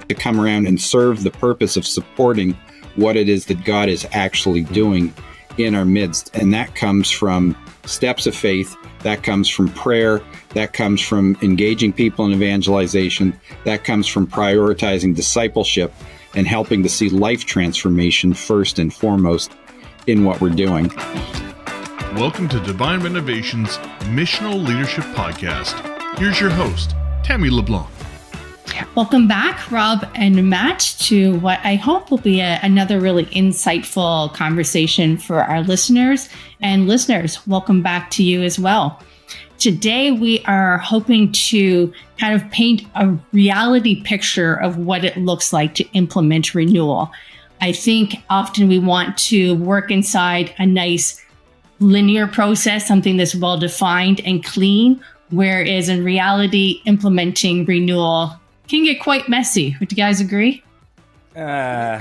to come around and serve the purpose of supporting what it is that God is actually doing in our midst. And that comes from steps of faith, that comes from prayer, that comes from engaging people in evangelization, that comes from prioritizing discipleship and helping to see life transformation first and foremost in what we're doing. Welcome to Divine Renovation's Missional Leadership Podcast. Here's your host, Tammy LeBlanc. Welcome back, Rob and Matt, to what I hope will be another really insightful conversation for our listeners. And listeners, welcome back to you as well. Today, we are hoping to kind of paint a reality picture of what it looks like to implement renewal. I think often we want to work inside a nice linear process, something that's well-defined and clean, whereas in reality, implementing renewal can get quite messy. Would you guys agree? Yeah,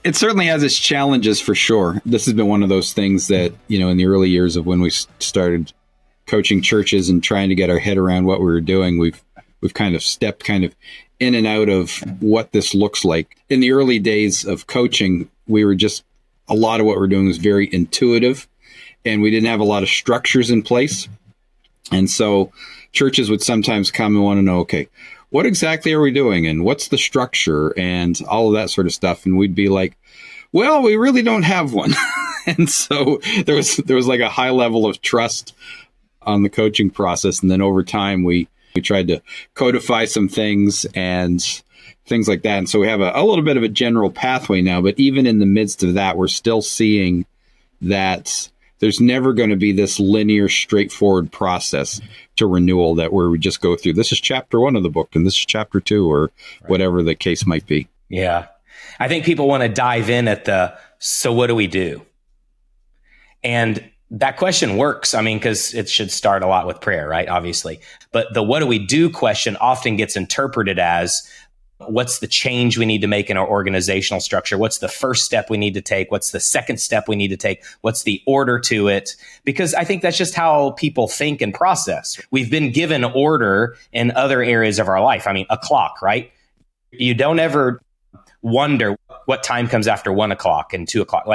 it certainly has its challenges for sure. This has been one of those things that, in the early years of when we started coaching churches and trying to get our head around what we were doing, we've kind of stepped in and out of what this looks like. In the early days of coaching, a lot of what we're doing was very intuitive, and we didn't have a lot of structures in place. And so churches would sometimes come and want to know, okay, what exactly are we doing? And what's the structure and all of that sort of stuff? And we'd be like, well, we really don't have one. And so there was like a high level of trust on the coaching process. And then over time, we tried to codify some things and things like that. And so we have a little bit of a general pathway now, but even in the midst of that, we're still seeing that there's never going to be this linear, straightforward process to renewal where we just go through, this is chapter 1 of the book and this is chapter 2 or whatever the case might be. Yeah. I think people want to dive in at so what do we do? And that question works. I mean, because it should start a lot with prayer, right? Obviously. But the what do we do question often gets interpreted as, what's the change we need to make in our organizational structure? What's the first step we need to take? What's the second step we need to take? What's the order to it? Because I think that's just how people think and process. We've been given order in other areas of our life. I mean, a clock, right? You don't ever wonder what time comes after 1 o'clock and 2 o'clock.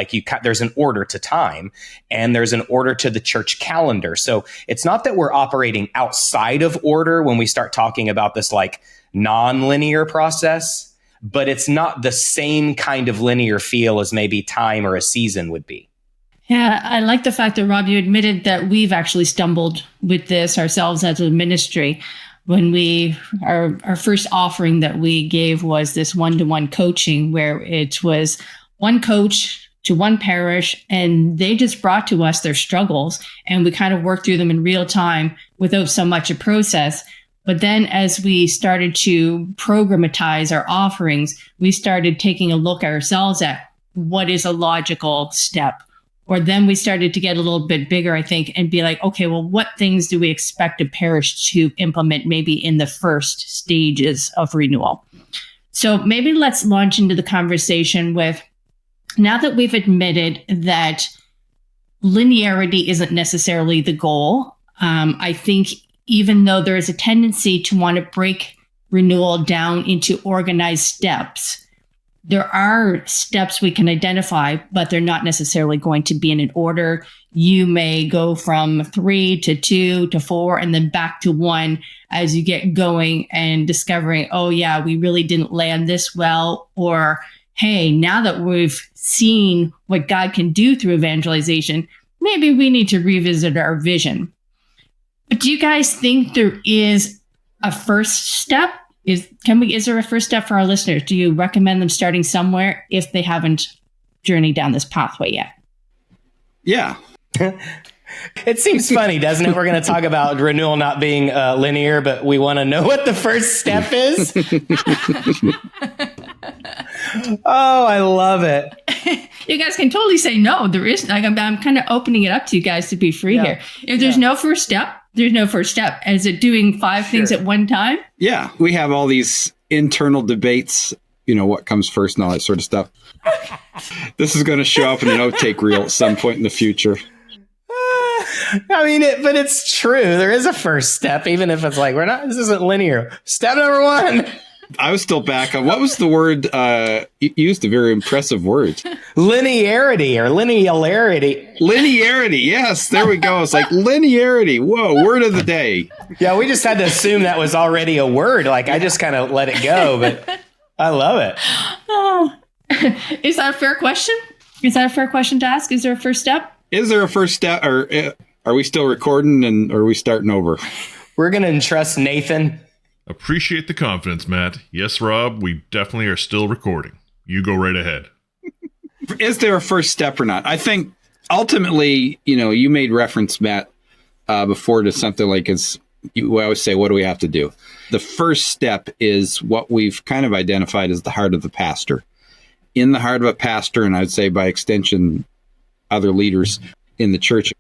There's an order to time and there's an order to the church calendar. So it's not that we're operating outside of order when we start talking about this non-linear process, but it's not the same kind of linear feel as maybe time or a season would be. Yeah, I like the fact that, Rob, you admitted that we've actually stumbled with this ourselves as a ministry. When our first offering that we gave was this one-to-one coaching, where it was one coach to one parish, and they just brought to us their struggles, and we kind of worked through them in real time without so much a process. But then as we started to programatize our offerings, we started taking a look at ourselves at what is a logical step. Or then we started to get a little bit bigger, I think, and be like, okay, well, what things do we expect a parish to implement maybe in the first stages of renewal? So maybe let's launch into the conversation with, now that we've admitted that linearity isn't necessarily the goal, I think even though there is a tendency to want to break renewal down into organized steps, there are steps we can identify, but they're not necessarily going to be in an order. You may go from 3 to 2 to 4 and then back to 1 as you get going and discovering, oh yeah, we really didn't land this well. Or, hey, now that we've seen what God can do through evangelization, maybe we need to revisit our vision. But do you guys think there is a first step? Is there a first step for our listeners? Do you recommend them starting somewhere if they haven't journeyed down this pathway yet? Yeah. It seems funny, doesn't it? We're going to talk about renewal not being linear, but we want to know what the first step is. Oh, I love it. You guys can totally say no. There is. I'm kind of opening it up to you guys to be free here. If there's no first step, there's no first step. And is it doing 5 things at one time? Yeah. We have all these internal debates, what comes first and all that sort of stuff. This is going to show up in an outtake reel at some point in the future. I mean, but it's true. There is a first step, even if it's like, this isn't linear. Step number one. I was still back on what was the word? You used a very impressive word. Linearity or linearity. Linearity. Yes, there we go. It's like linearity. Whoa, word of the day. Yeah, we just had to assume that was already a word. Like I just kind of let it go, but I love it. Oh, is that a fair question? Is that a fair question to ask? Is there a first step? Is there a first step, or are we still recording, and are we starting over? We're going to entrust Nathan. Appreciate the confidence, Matt. Yes, Rob, we definitely are still recording. You go right ahead. Is there a first step or not? I think ultimately, you made reference, Matt, before to something like we always say, what do we have to do? The first step is what we've kind of identified as the heart of the pastor. In the heart of a pastor, and I'd say by extension, other leaders in the church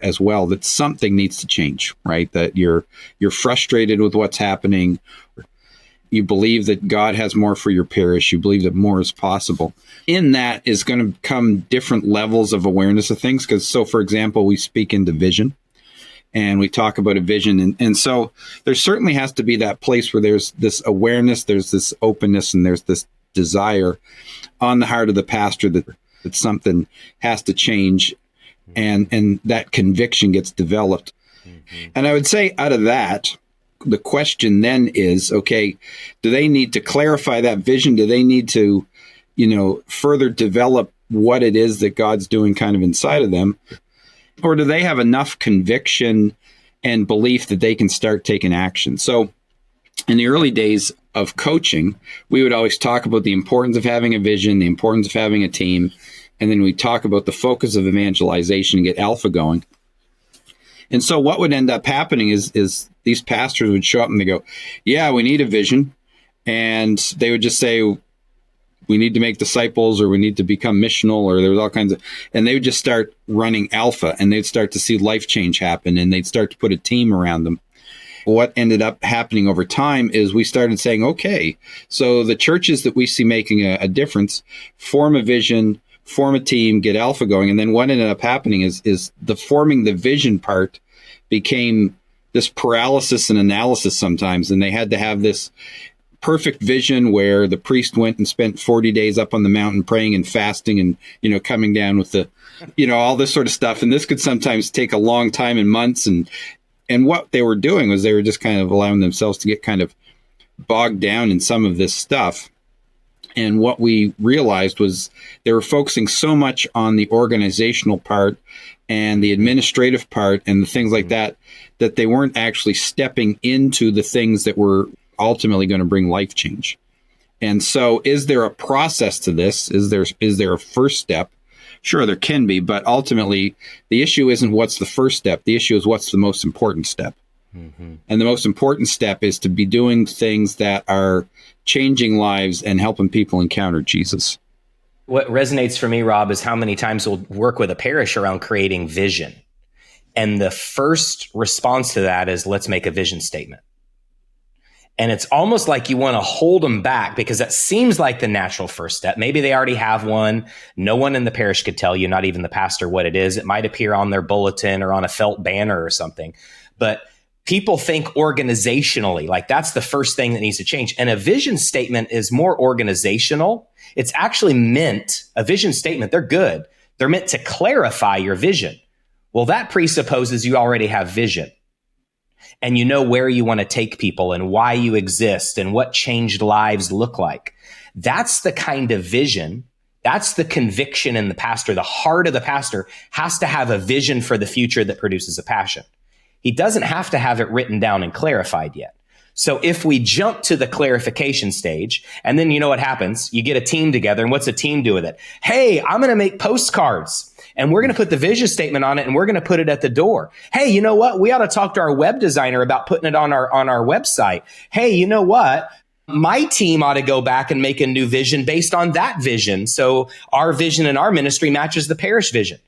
as well, that something needs to change, right? That you're frustrated with what's happening. You believe that God has more for your parish. You believe that more is possible. In that is going to come different levels of awareness of things. So, for example, we speak into vision and we talk about a vision. And so there certainly has to be that place where there's this awareness, there's this openness, and there's this desire on the heart of the pastor that something has to change. And that conviction gets developed. Mm-hmm. And I would say out of that, the question then is, okay, do they need to clarify that vision? Do they need to, further develop what it is that God's doing kind of inside of them? Or do they have enough conviction and belief that they can start taking action? So in the early days of coaching, we would always talk about the importance of having a vision, the importance of having a team. And then we talk about the focus of evangelization and get alpha going. And so what would end up happening is these pastors would show up and they go, yeah, we need a vision. And they would just say, we need to make disciples, or we need to become missional, or there was all kinds of, and they would just start running alpha, and they'd start to see life change happen, and they'd start to put a team around them. What ended up happening over time is we started saying, okay, so the churches that we see making a difference form a vision, form a team, get alpha going. And then what ended up happening is the forming the vision part became this paralysis and analysis sometimes. And they had to have this perfect vision where the priest went and spent 40 days up on the mountain praying and fasting and, coming down with the, all this sort of stuff. And this could sometimes take a long time and months. And what they were doing was they were just kind of allowing themselves to get kind of bogged down in some of this stuff. And what we realized was they were focusing so much on the organizational part and the administrative part and the things like that, that they weren't actually stepping into the things that were ultimately going to bring life change. And so is there a process to this? Is there a first step? Sure, there can be, but ultimately the issue isn't what's the first step. The issue is what's the most important step. Mm-hmm. And the most important step is to be doing things that are changing lives and helping people encounter Jesus. What resonates for me, Rob, is how many times we'll work with a parish around creating vision. And the first response to that is, let's make a vision statement. And it's almost like you want to hold them back because that seems like the natural first step. Maybe they already have one. No one in the parish could tell you, not even the pastor, what it is. It might appear on their bulletin or on a felt banner or something. But people think organizationally, like that's the first thing that needs to change. And a vision statement is more organizational. It's actually meant, a vision statement, they're good. They're meant to clarify your vision. Well, that presupposes you already have vision. And you know where you want to take people and why you exist and what changed lives look like. That's the kind of vision. That's the conviction in the pastor. The heart of the pastor has to have a vision for the future that produces a passion. He doesn't have to have it written down and clarified yet. So if we jump to the clarification stage, and then you know what happens? You get a team together, and what's a team do with it? Hey, I'm going to make postcards. And we're going to put the vision statement on it, and we're going to put it at the door. Hey, you know what? We ought to talk to our web designer about putting it on our website. Hey, you know what? My team ought to go back and make a new vision based on that vision. So our vision and our ministry matches the parish vision.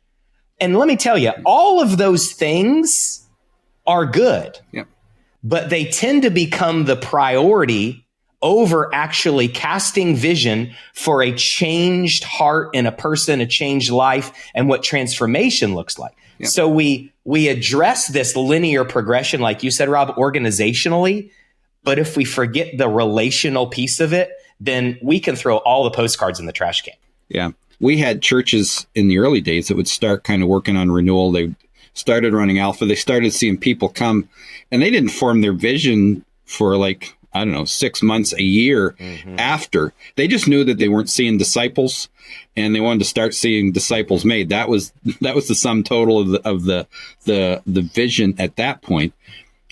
And let me tell you, all of those things are good, but they tend to become the priority over actually casting vision for a changed heart in a person, a changed life, and what transformation looks like. Yeah. So we address this linear progression, like you said, Rob, organizationally. But if we forget the relational piece of it, then we can throw all the postcards in the trash can. Yeah. We had churches in the early days that would start kind of working on renewal. They started running Alpha. They started seeing people come, and they didn't form their vision for 6 months, a year after. They just knew that they weren't seeing disciples, and they wanted to start seeing disciples made. That was the sum total of the vision at that point.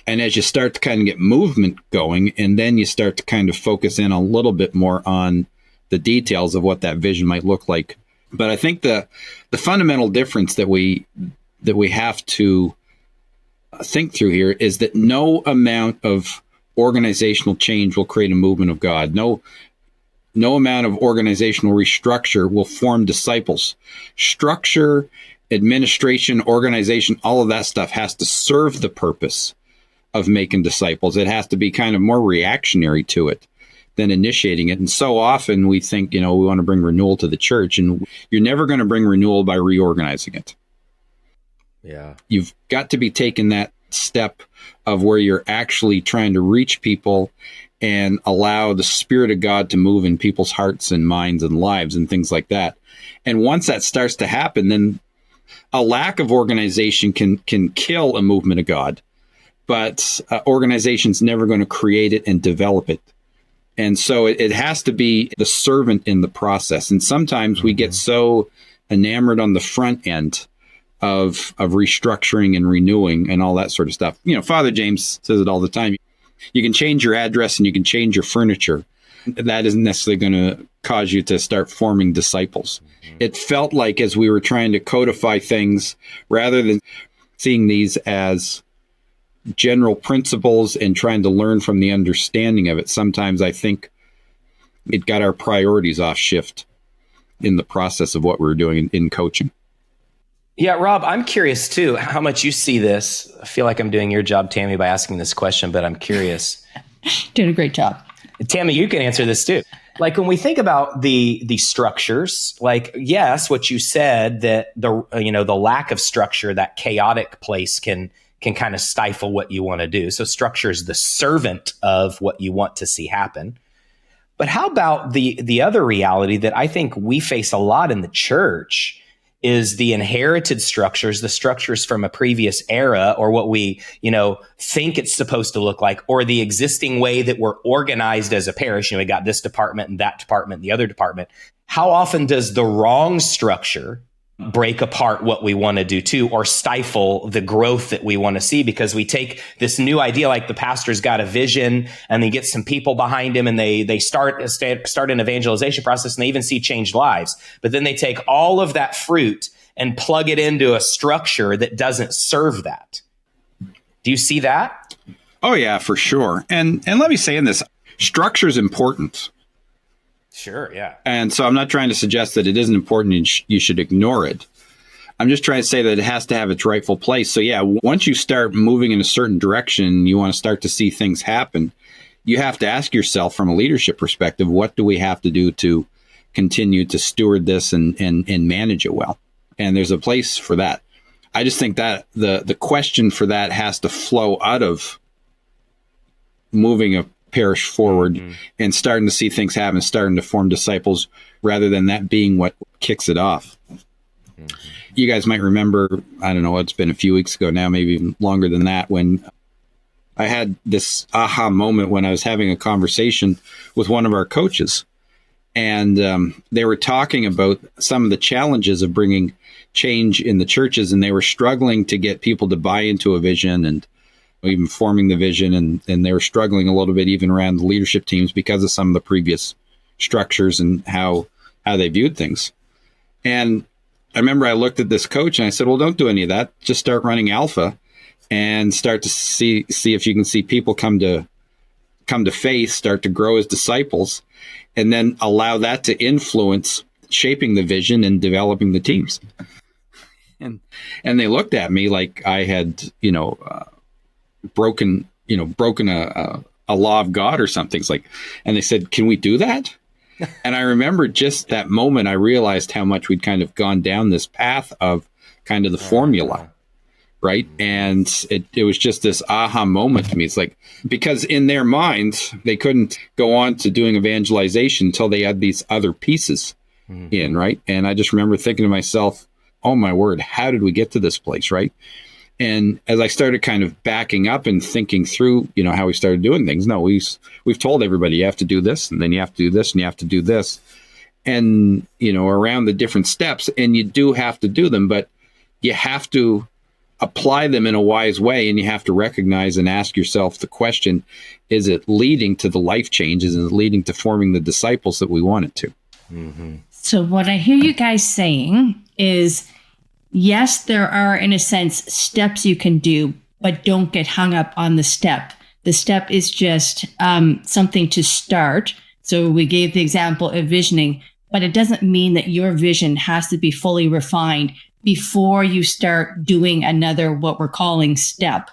And as you start to kind of get movement going, and then you start to kind of focus in a little bit more on the details of what that vision might look like. But I think the fundamental difference that we have to think through here is that no amount of organizational change will create a movement of God. No amount of organizational restructure will form disciples. Structure, administration, organization, all of that stuff has to serve the purpose of making disciples. It has to be kind of more reactionary to it than initiating it. And so often we think, we want to bring renewal to the church, and you're never going to bring renewal by reorganizing it. Yeah. You've got to be taking that step of where you're actually trying to reach people and allow the Spirit of God to move in people's hearts and minds and lives and things like that. And once that starts to happen, then a lack of organization can kill a movement of God, but organization's never going to create it and develop it. And so it has to be the servant in the process. And sometimes we get so enamored on the front end of restructuring and renewing and all that sort of stuff. Father James says it all the time. You can change your address and you can change your furniture. That isn't necessarily going to cause you to start forming disciples. It felt like as we were trying to codify things, rather than seeing these as general principles and trying to learn from the understanding of it, sometimes I think it got our priorities off shift in the process of what we were doing in coaching. Yeah, Rob, I'm curious too, how much you see this. I feel like I'm doing your job, Tammy, by asking this question, but I'm curious. Doing a great job. Tammy, you can answer this too. Like when we think about the structures, like, yes, what you said, that the lack of structure, that chaotic place can kind of stifle what you want to do. So structure is the servant of what you want to see happen. But how about the other reality that I think we face a lot in the church is the inherited structures, the structures from a previous era, or what we, think it's supposed to look like, or the existing way that we're organized as a parish. We got this department and that department, and the other department. How often does the wrong structure break apart what we want to do too, or stifle the growth that we want to see? Because we take this new idea, like the pastor's got a vision and they get some people behind him and they start an evangelization process, and they even see changed lives. But then they take all of that fruit and plug it into a structure that doesn't serve that. Do you see that? Oh yeah, for sure. And let me say in this, structure is important. Sure, yeah. And so I'm not trying to suggest that it isn't important and you should ignore it. I'm just trying to say that it has to have its rightful place. So yeah, once you start moving in a certain direction, you want to start to see things happen, you have to ask yourself from a leadership perspective, what do we have to do to continue to steward this and manage it well? And there's a place for that. I just think that the question for that has to flow out of moving a parish forward and starting to see things happen, starting to form disciples, rather than that being what kicks it off. You guys might remember, I don't know, it's been a few weeks ago now, maybe even longer than that, when I had this aha moment when I was having a conversation with one of our coaches. And they were talking about some of the challenges of bringing change in the churches, and they were struggling to get people to buy into a vision and even forming the vision, and they were struggling a little bit even around the leadership teams because of some of the previous structures and how they viewed things. And I remember I looked at this coach and I said, well, don't do any of that. Just start running Alpha and start to see if you can see people come to faith, start to grow as disciples, and then allow that to influence shaping the vision and developing the teams. And they looked at me like I had, broken a law of God or something. It's like, and they said, can we do that? And I remember just that moment, I realized how much we'd kind of gone down this path of kind of the formula. right? And it was just this aha moment to me. It's like, because in their minds, they couldn't go on to doing evangelization until they had these other pieces in, right? And I just remember thinking to myself, oh my word, how did we get to this place, right? And as I started kind of backing up and thinking through, how we started doing things, no, we've told everybody you have to do this, and then you have to do this, and you have to do this. And, around the different steps, and you do have to do them, but you have to apply them in a wise way, and you have to recognize and ask yourself the question, is it leading to the life changes? Is it leading to forming the disciples that we want it to? Mm-hmm. So what I hear you guys saying is, yes, there are, in a sense, steps you can do, but don't get hung up on the step. The step is just something to start. So we gave the example of visioning, but it doesn't mean that your vision has to be fully refined before you start doing another, what we're calling step.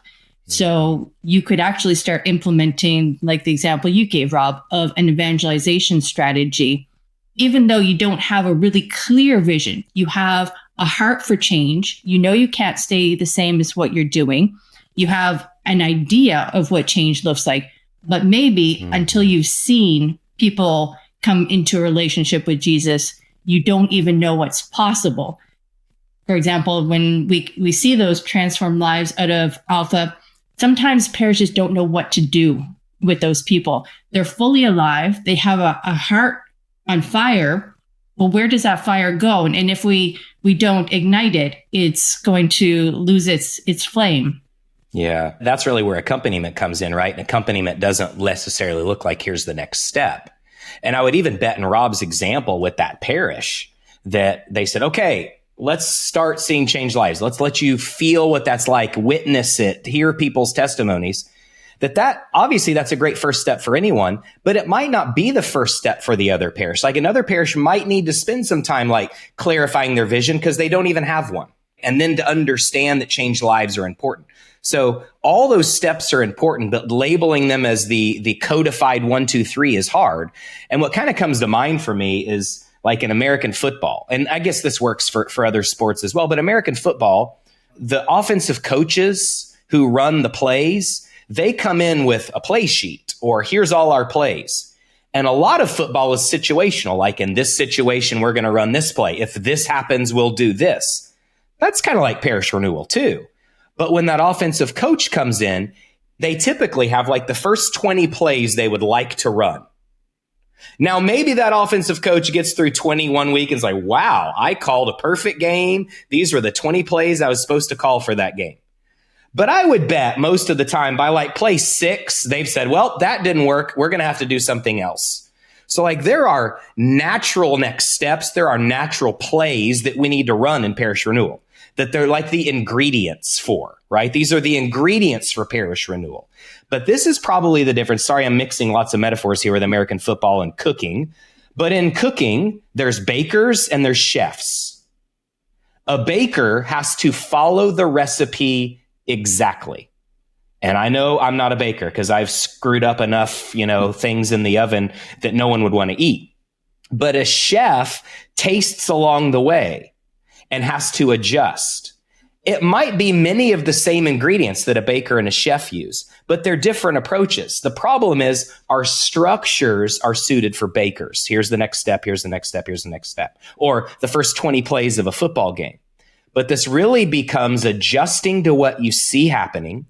So you could actually start implementing, like the example you gave, Rob, of an evangelization strategy. Even though you don't have a really clear vision, you have a heart for change. You can't stay the same as what you're doing. You have an idea of what change looks like, but maybe until you've seen people come into a relationship with Jesus, you don't even know what's possible. For example, when we see those transformed lives out of Alpha, sometimes parishes don't know what to do with those people. They're fully alive. They have a heart on fire. Well, where does that fire go? And if we don't ignite it, it's going to lose its flame. Yeah, that's really where accompaniment comes in, right? And accompaniment doesn't necessarily look like here's the next step. And I would even bet in Rob's example with that parish that they said, okay, let's start seeing changed lives. Let's let you feel what that's like, witness it, hear people's testimonies. That obviously that's a great first step for anyone, but it might not be the first step for the other parish. Like another parish might need to spend some time like clarifying their vision because they don't even have one. And then to understand that changed lives are important. So all those steps are important, but labeling them as the codified 1, 2, 3 is hard. And what kind of comes to mind for me is like in American football. And I guess this works for other sports as well. But American football, the offensive coaches who run the plays, they come in with a play sheet or here's all our plays. And a lot of football is situational. Like in this situation, we're going to run this play. If this happens, we'll do this. That's kind of like parish renewal too. But when that offensive coach comes in, they typically have like the first 20 plays they would like to run. Now, maybe that offensive coach gets through 21 week and is like, wow, I called a perfect game. These were the 20 plays I was supposed to call for that game. But I would bet most of the time by like play 6, they've said, well, that didn't work. We're going to have to do something else. So like there are natural next steps. There are natural plays that we need to run in parish renewal that they're like the ingredients for, right? These are the ingredients for parish renewal. But this is probably the difference. Sorry, I'm mixing lots of metaphors here with American football and cooking. But in cooking, there's bakers and there's chefs. A baker has to follow the recipe exactly. And I know I'm not a baker because I've screwed up enough, things in the oven that no one would want to eat. But a chef tastes along the way and has to adjust. It might be many of the same ingredients that a baker and a chef use, but they're different approaches. The problem is our structures are suited for bakers. Here's the next step. Here's the next step. Here's the next step. Or the first 20 plays of a football game. But this really becomes adjusting to what you see happening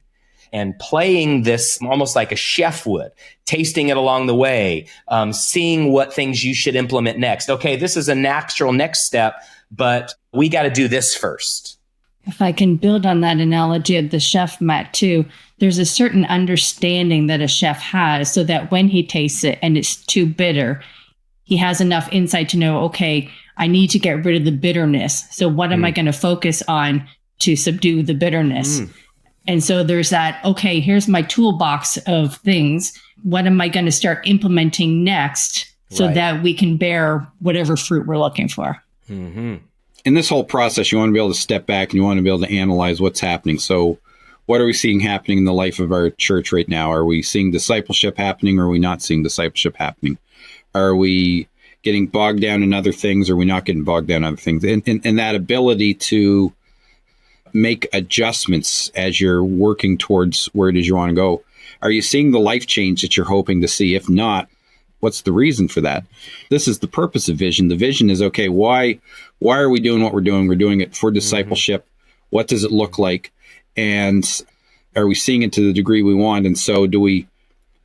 and playing this almost like a chef would, tasting it along the way, seeing what things you should implement next. Okay, this is a natural next step, but we got to do this first. If I can build on that analogy of the chef, Matt, too, there's a certain understanding that a chef has so that when he tastes it and it's too bitter, he has enough insight to know, okay, I need to get rid of the bitterness. So what am I going to focus on to subdue the bitterness? And so there's that, okay, here's my toolbox of things. What am I going to start implementing next so that we can bear whatever fruit we're looking for? Mm-hmm. In this whole process, you want to be able to step back and you want to be able to analyze what's happening. So what are we seeing happening in the life of our church right now? Are we seeing discipleship happening or are we not seeing discipleship happening? Are we getting bogged down in other things or are we not getting bogged down in other things? And that ability to make adjustments as you're working towards where it is you want to go? Are you seeing the life change that you're hoping to see? If not, what's the reason for that? This is the purpose of vision. The vision is, okay, why are we doing what we're doing? We're doing it for discipleship. What does it look like? And are we seeing it to the degree we want? And so do we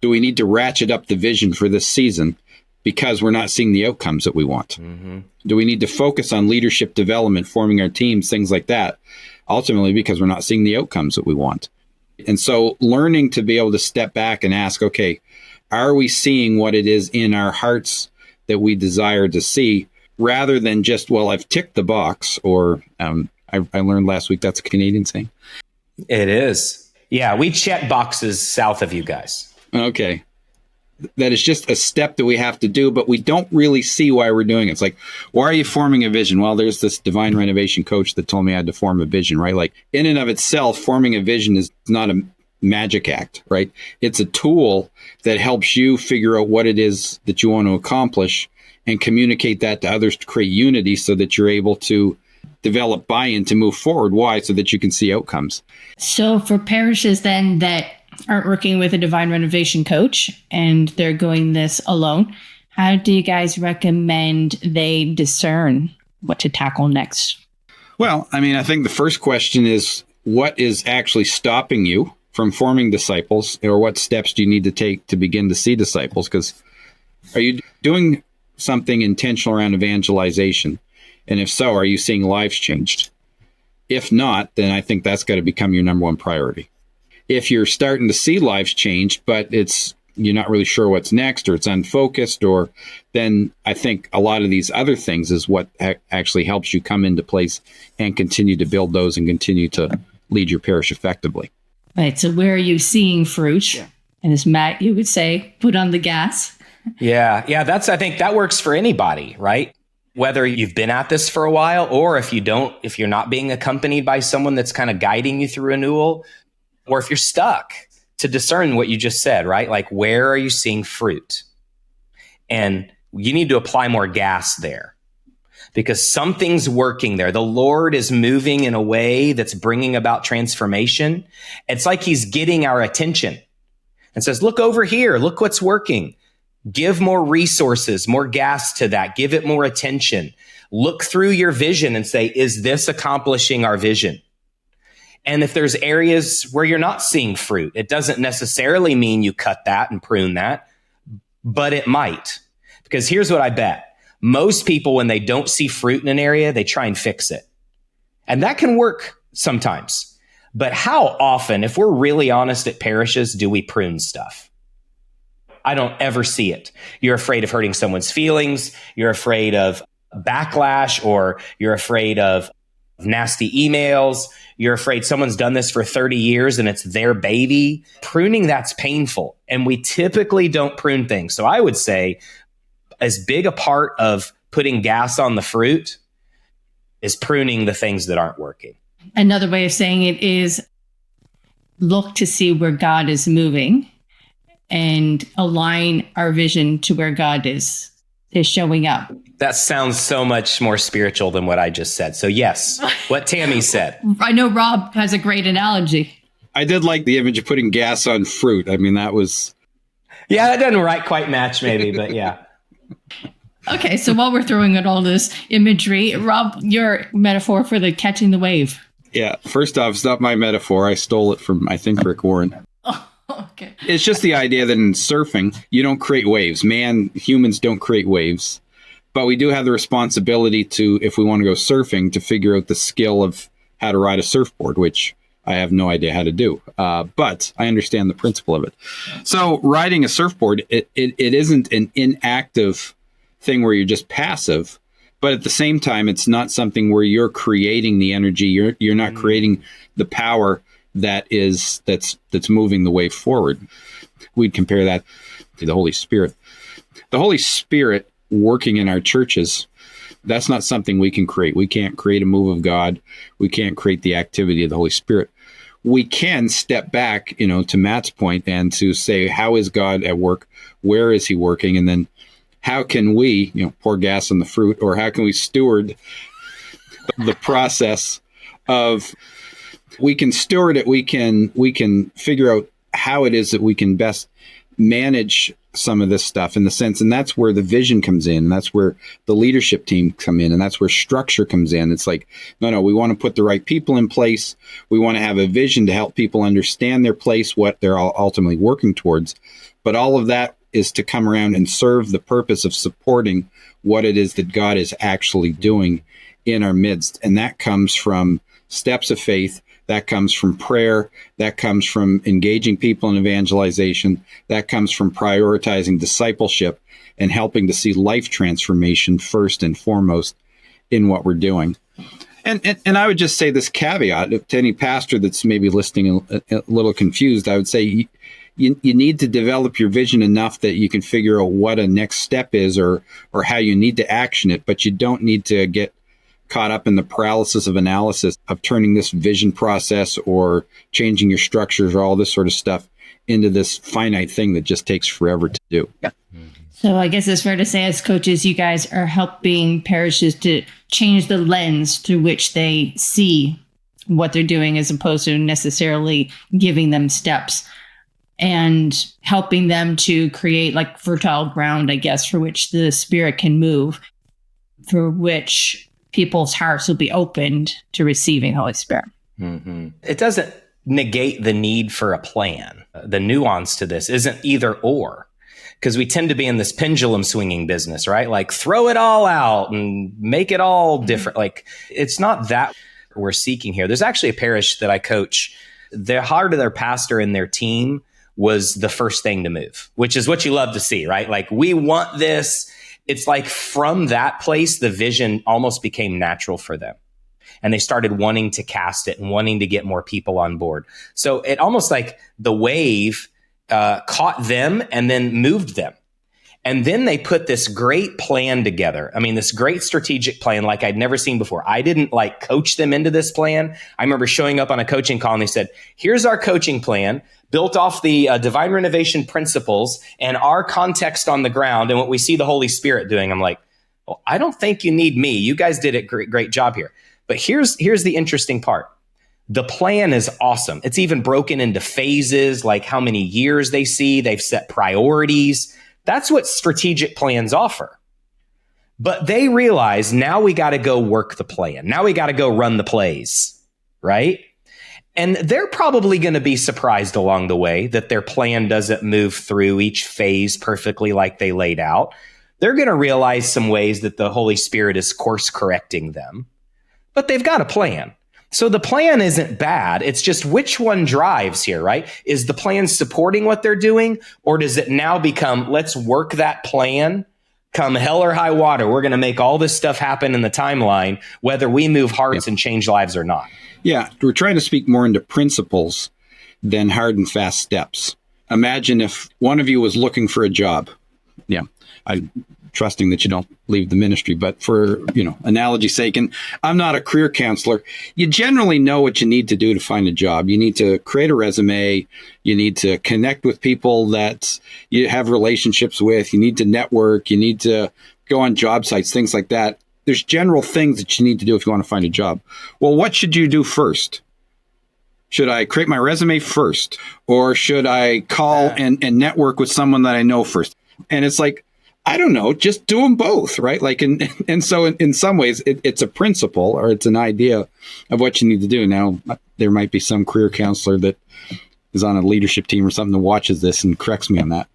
need to ratchet up the vision for this season because we're not seeing the outcomes that we want? Do we need to focus on leadership development, forming our teams, things like that? Ultimately, because we're not seeing the outcomes that we want. And so learning to be able to step back and ask, okay, are we seeing what it is in our hearts that we desire to see, rather than just, well, I've ticked the box, or I learned last week that's a Canadian saying. It is. Yeah, we check boxes south of you guys. Okay. That is just a step that we have to do, but we don't really see why we're doing it. It's like, why are you forming a vision? Well, there's this divine renovation coach that told me I had to form a vision, right? Like, in and of itself, forming a vision is not a magic act, right? It's a tool that helps you figure out what it is that you want to accomplish and communicate that to others to create unity so that you're able to develop buy-in to move forward. Why? So that you can see outcomes. So for parishes then that aren't working with a divine renovation coach and they're going this alone, how do you guys recommend they discern what to tackle next? Well, I mean, I think the first question is, what is actually stopping you from forming disciples, or what steps do you need to take to begin to see disciples? Because are you doing something intentional around evangelization? And if so, are you seeing lives changed? If not, then I think that's got to become your number one priority. If you're starting to see lives change, but you're not really sure what's next, or it's unfocused, or then I think a lot of these other things is what actually helps you come into place and continue to build those and continue to lead your parish effectively. Right. So where are you seeing fruit? Yeah. And as Matt, you would say, put on the gas. Yeah. I think that works for anybody, right? Whether you've been at this for a while, or if you're not being accompanied by someone that's kind of guiding you through renewal, or if you're stuck, to discern what you just said, right? Like, where are you seeing fruit? And you need to apply more gas there, because something's working there. The Lord is moving in a way that's bringing about transformation. It's like he's getting our attention and says, look over here, look what's working. Give more resources, more gas to that. Give it more attention. Look through your vision and say, is this accomplishing our vision? And if there's areas where you're not seeing fruit, it doesn't necessarily mean you cut that and prune that, but it might. Because here's what I bet. Most people, when they don't see fruit in an area, they try and fix it. And that can work sometimes. But how often, if we're really honest at parishes, do we prune stuff? I don't ever see it. You're afraid of hurting someone's feelings. You're afraid of backlash, or you're afraid of nasty emails. You're afraid someone's done this for 30 years and it's their baby. Pruning, that's painful. And we typically don't prune things. So I would say as big a part of putting gas on the fruit is pruning the things that aren't working. Another way of saying it is look to see where God is moving and align our vision to where God is showing up. That sounds so much more spiritual than what I just said. So yes, what Tammy said. I know Rob has a great analogy. I did like the image of putting gas on fruit. I mean, that was... Yeah, that doesn't quite match maybe, but yeah. Okay, so while we're throwing out all this imagery, Rob, your metaphor for the catching the wave. Yeah, first off, it's not my metaphor. I stole it from, I think, Rick Warren. Oh, okay. It's just the idea that in surfing, you don't create waves. Humans don't create waves. But we do have the responsibility to, if we want to go surfing, to figure out the skill of how to ride a surfboard, which I have no idea how to do. But I understand the principle of it. So riding a surfboard, it isn't an inactive thing where you're just passive. But at the same time, it's not something where you're creating the energy. You're not creating the power that's moving the wave forward. We'd compare that to the Holy Spirit. The Holy Spirit working in our churches, that's not something we can create. We can't create a move of God. We can't create the activity of the Holy Spirit. We can step back, to Matt's point, and to say, how is God at work? Where is he working? And then how can we, pour gas on the fruit, or how can we steward the process of we can steward it. We can figure out how it is that we can best manage some of this stuff in the sense, and that's where the vision comes in, and that's where the leadership team come in, and that's where structure comes in. It's like, no, we want to put the right people in place. We want to have a vision to help people understand their place, what they're ultimately working towards. But all of that is to come around and serve the purpose of supporting what it is that God is actually doing in our midst. And that comes from steps of faith. That comes from prayer. That comes from engaging people in evangelization. That comes from prioritizing discipleship and helping to see life transformation first and foremost in what we're doing. And I would just say this caveat to any pastor that's maybe listening a little confused. I would say you need to develop your vision enough that you can figure out what a next step is or how you need to action it, but you don't need to get caught up in the paralysis of analysis of turning this vision process or changing your structures or all this sort of stuff into this finite thing that just takes forever to do. Yeah. So I guess it's fair to say as coaches, you guys are helping parishes to change the lens through which they see what they're doing as opposed to necessarily giving them steps and helping them to create like fertile ground, I guess, for which the Spirit can move, for which people's hearts will be opened to receiving the Holy Spirit. Mm-hmm. It doesn't negate the need for a plan. The nuance to this isn't either or, because we tend to be in this pendulum swinging business, right? Like throw it all out and make it all different. Like it's not that we're seeking here. There's actually a parish that I coach. The heart of their pastor and their team was the first thing to move, which is what you love to see, right? Like we want this. It's like from that place, the vision almost became natural for them. And they started wanting to cast it and wanting to get more people on board. So it almost like the wave caught them and then moved them. And then they put this great plan together. I mean, this great strategic plan like I'd never seen before. I didn't like coach them into this plan. I remember showing up on a coaching call and they said, here's our coaching plan built off the divine renovation principles and our context on the ground and what we see the Holy Spirit doing. I'm like, well, I don't think you need me. You guys did a great job here. But here's the interesting part. The plan is awesome. It's even broken into phases, like how many years they see. They've set priorities. That's what strategic plans offer. But they realize now we got to go work the plan. Now we got to go run the plays, right? And they're probably going to be surprised along the way that their plan doesn't move through each phase perfectly like they laid out. They're going to realize some ways that the Holy Spirit is course correcting them, but they've got a plan. So the plan isn't bad. It's just which one drives here, right? Is the plan supporting what they're doing, or does it now become, let's work that plan, come hell or high water, we're going to make all this stuff happen in the timeline, whether we move hearts and change lives or not. Yeah, we're trying to speak more into principles than hard and fast steps. Imagine if one of you was looking for a job. Yeah, I'm trusting that you don't leave the ministry, but for, analogy's sake, and I'm not a career counselor, you generally know what you need to do to find a job. You need to create a resume. You need to connect with people that you have relationships with. You need to network. You need to go on job sites, things like that. There's general things that you need to do if you want to find a job. Well, what should you do first? Should I create my resume first? Or should I call and network with someone that I know first? And it's like, I don't know, just do them both, right? Like, and so in some ways, it's a principle or it's an idea of what you need to do. Now, there might be some career counselor that is on a leadership team or something that watches this and corrects me on that.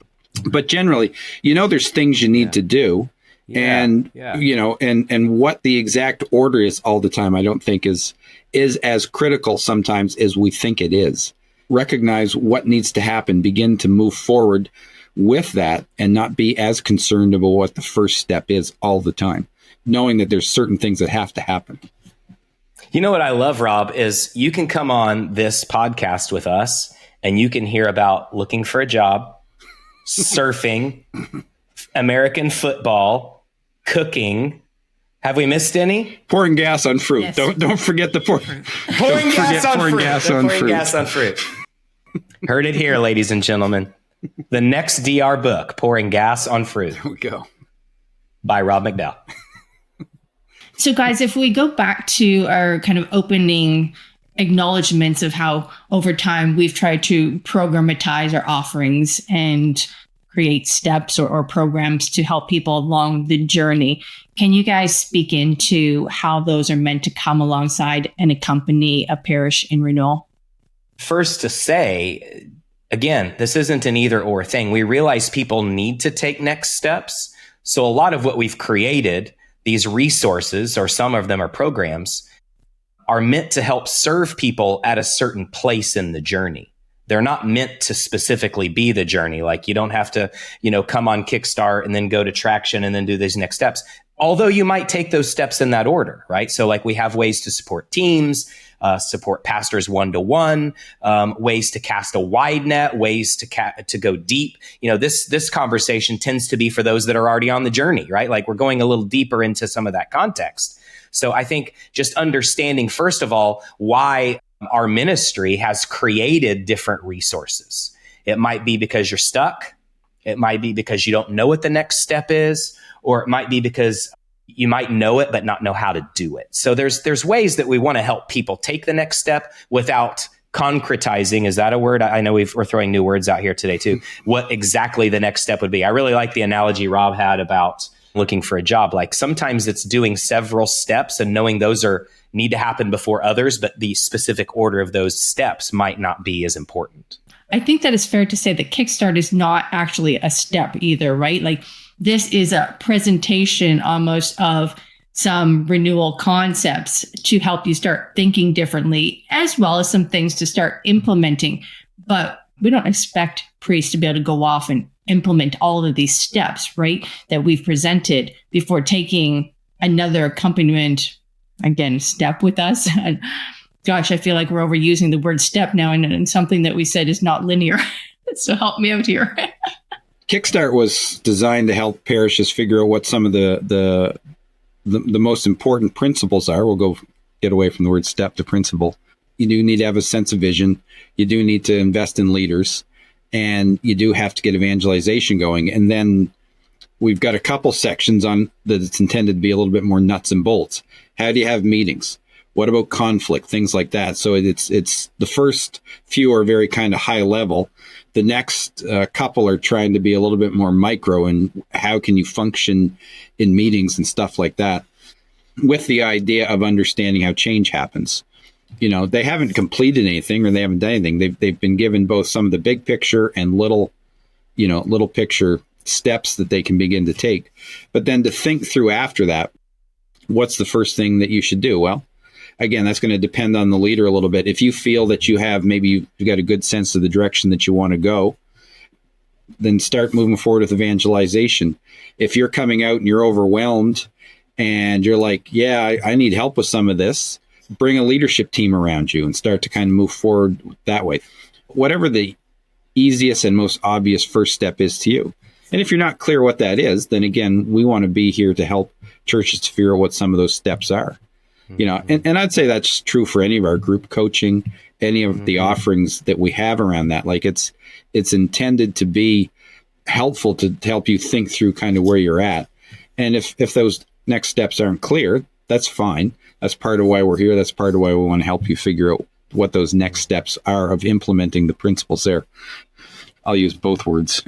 But generally, there's things you need to do. And what the exact order is all the time, I don't think is as critical sometimes as we think it is. Recognize what needs to happen, begin to move forward with that, and not be as concerned about what the first step is all the time, knowing that there's certain things that have to happen. You know what I love, Rob, is you can come on this podcast with us and you can hear about looking for a job, surfing, American football, cooking. Have we missed any? Pouring gas on fruit. Yes. Don't forget the pouring gas on fruit. Heard it here, ladies and gentlemen. The next DR book, Pouring Gas on Fruit. There we go. By Rob McDowell. So guys, if we go back to our kind of opening acknowledgments of how over time we've tried to programatize our offerings and create steps or programs to help people along the journey. Can you guys speak into how those are meant to come alongside and accompany a parish in renewal? First to say, again, this isn't an either or thing. We realize people need to take next steps. So a lot of what we've created, these resources, or some of them are programs, are meant to help serve people at a certain place in the journey. They're not meant to specifically be the journey. Like you don't have to, come on Kickstart and then go to Traction and then do these next steps. Although you might take those steps in that order, right? So like we have ways to support teams, support pastors one-to-one, ways to cast a wide net, ways to go deep. This conversation tends to be for those that are already on the journey, right? Like we're going a little deeper into some of that context. So I think just understanding, first of all, why our ministry has created different resources. It might be because you're stuck. It might be because you don't know what the next step is, or it might be because you might know it, but not know how to do it. So there's ways that we want to help people take the next step without concretizing. Is that a word? I know we're throwing new words out here today too. What exactly the next step would be. I really like the analogy Rob had about looking for a job. Like sometimes it's doing several steps and knowing those need to happen before others, but the specific order of those steps might not be as important. I think that it's fair to say that Kickstart is not actually a step either, right? Like this is a presentation almost of some renewal concepts to help you start thinking differently, as well as some things to start implementing. But we don't expect priests to be able to go off and implement all of these steps, right, that we've presented before taking another accompaniment, again, step with us. And gosh, I feel like we're overusing the word step now and something that we said is not linear. So help me out here. Kickstart was designed to help parishes figure out what some of the most important principles are. We'll get away from the word step to principle. You do need to have a sense of vision. You do need to invest in leaders, and you do have to get evangelization going. And then we've got a couple sections on that it's intended to be a little bit more nuts and bolts. How do you have meetings? What about conflict? Things like that. So it's the first few are very kind of high level. The next couple are trying to be a little bit more micro, and how can you function in meetings and stuff like that, with the idea of understanding how change happens. They haven't completed anything, or they haven't done anything. They've been given both some of the big picture and little picture steps that they can begin to take. But then to think through after that, what's the first thing that you should do? Well, again, that's going to depend on the leader a little bit. If you feel that you've got a good sense of the direction that you want to go, then start moving forward with evangelization. If you're coming out and you're overwhelmed and you're like, yeah, I need help with some of this, bring a leadership team around you and start to kind of move forward that way. Whatever the easiest and most obvious first step is to you. And if you're not clear what that is, then again, we want to be here to help churches to figure out what some of those steps are. And I'd say that's true for any of our group coaching, any of the offerings that we have around that. Like it's intended to be helpful to help you think through kind of where you're at. And if those next steps aren't clear, that's fine. That's part of why we're here. That's part of why we want to help you figure out what those next steps are of implementing the principles there. I'll use both words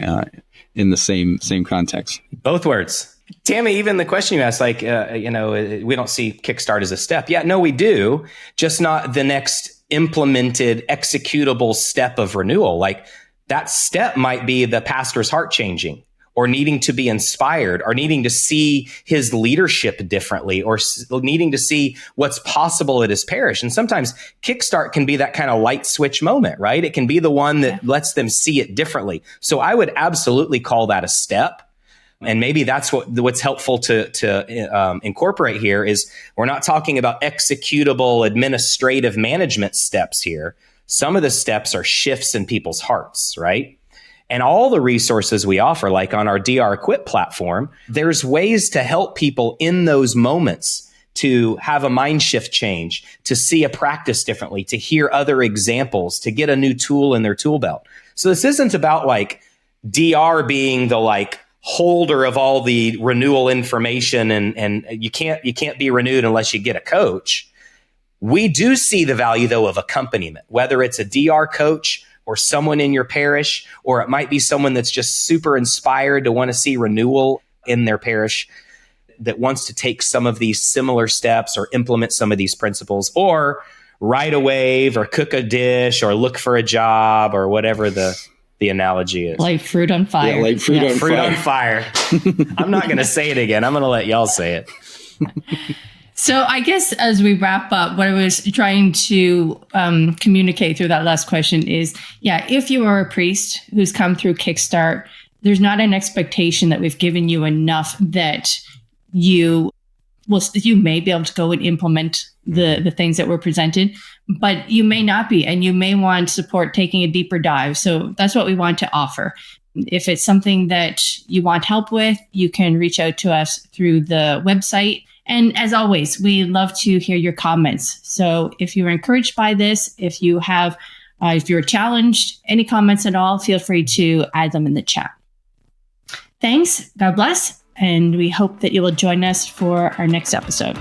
in the same context. Both words. Tammy, even the question you asked, like, we don't see Kickstart as a step. Yeah, no, we do. Just not the next implemented, executable step of renewal. Like that step might be the pastor's heart changing, or needing to be inspired, or needing to see his leadership differently, or needing to see what's possible at his parish. And sometimes Kickstart can be that kind of light switch moment, right? It can be the one that lets them see it differently. So I would absolutely call that a step. And maybe that's what's helpful to incorporate here is we're not talking about executable administrative management steps here. Some of the steps are shifts in people's hearts, right? And all the resources we offer, like on our DR Equip platform, there's ways to help people in those moments to have a mind shift change, to see a practice differently, to hear other examples, to get a new tool in their tool belt. So this isn't about like DR being the like holder of all the renewal information and you can't be renewed unless you get a coach. We do see the value, though, of accompaniment, whether it's a DR coach or someone in your parish, or it might be someone that's just super inspired to want to see renewal in their parish, that wants to take some of these similar steps or implement some of these principles, or ride a wave or cook a dish or look for a job or whatever the analogy is. Like fruit on fire. Yeah, like fruit on fire. I'm not going to say it again. I'm going to let y'all say it. So I guess as we wrap up, what I was trying to communicate through that last question is, if you are a priest who's come through Kickstart, there's not an expectation that we've given you enough that you may be able to go and implement the things that were presented, but you may not be, and you may want support taking a deeper dive. So that's what we want to offer. If it's something that you want help with, you can reach out to us through the website. And as always, we love to hear your comments. So if you're encouraged by this, if you're challenged, any comments at all, feel free to add them in the chat. Thanks. God bless. And we hope that you will join us for our next episode.